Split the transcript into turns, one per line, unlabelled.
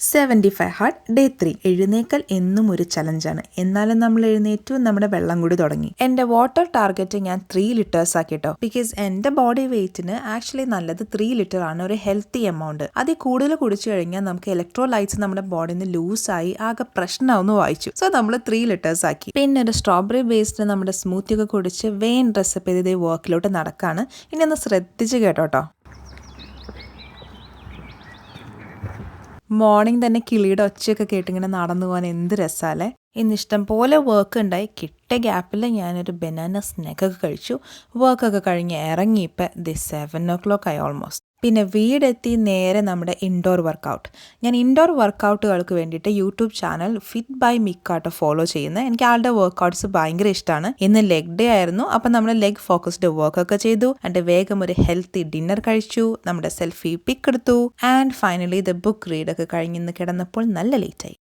75 hard day 3. എഴുന്നേക്കൽ എന്നും ഒരു ചലഞ്ചാണ്. എന്നാലും നമ്മൾ എഴുന്നേറ്റു നമ്മുടെ വെള്ളം കൂടി തുടങ്ങി. എന്റെ വാട്ടർ ടാർഗറ്റ് ഞാൻ 3 ലിറ്റേഴ്സ് ആക്കിട്ടോ. ബിക്കോസ് എന്റെ ബോഡി വെയിറ്റിന് ആക്ച്വലി നല്ലത് 3 ലിറ്റർ ആണ്, ഒരു ഹെൽത്തി എമൗണ്ട്. അതിൽ കൂടുതൽ കുടിച്ചു കഴിഞ്ഞാൽ നമുക്ക് ഇലക്ട്രോലൈറ്റ്സ് നമ്മുടെ ബോഡിയിൽ നിന്ന് ലൂസായി ആകെ പ്രശ്നമാവുന്നു വായിച്ചു. സോ നമ്മൾ 3 ലിറ്റേഴ്സ് ആക്കി. പിന്നെ ഒരു സ്ട്രോബെറി ബേസ്ഡ് നമ്മുടെ സ്മൂത്തി ഒക്കെ കുടിച്ച് വെയിൻ ഡ്രസ്സപ്പ് ചെയ്ത് വർക്കിലോട്ട് നടക്കാണ്. ഇനി ഒന്ന് ശ്രദ്ധിച്ച് കേട്ടോട്ടോ. മോർണിംഗ് തന്നെ കിളിയുടെ ഒച്ചയൊക്കെ കേട്ടിങ്ങനെ നടന്നു പോകാൻ എന്ത് രസാലേ. ഇന്ന് ഇഷ്ടം പോലെ വർക്ക് ഉണ്ടായി. കിട്ടിയ ഗ്യാപ്പിൽ ഞാനൊരു ബനാന സ്നാക്കൊക്കെ കഴിച്ചു. വർക്കൊക്കെ കഴിഞ്ഞ് ഇറങ്ങി ഇപ്പം 7 o'clock ആയി ഓൾമോസ്റ്റ്. പിന്നെ വീടെത്തി നേരെ നമ്മുടെ ഇൻഡോർ വർക്കൗട്ട്. ഞാൻ ഇൻഡോർ വർക്കൗട്ടുകൾക്ക് വേണ്ടിയിട്ട് YouTube channel fit by Mikato follow ചെയ്യുന്നത്. എനിക്ക് ആളുടെ വർക്കൗട്ട്സ് ഭയങ്കര ഇഷ്ടമാണ്. ഇന്ന് ലെഗ് ഡേ ആയിരുന്നു. അപ്പം നമ്മൾ ലെഗ് ഫോക്കസ്ഡ് വർക്കൊക്കെ ചെയ്തു. എന്നിട്ട് വേഗം ഒരു ഹെൽത്തി ഡിന്നർ കഴിച്ചു. നമ്മുടെ സെൽഫി പിക്ക് എടുത്തു. ആൻഡ് ഫൈനലി ദ ബുക്ക് റീഡൊക്കെ കഴിഞ്ഞ് ഇന്ന് കിടന്നപ്പോൾ നല്ല ലേറ്റായി.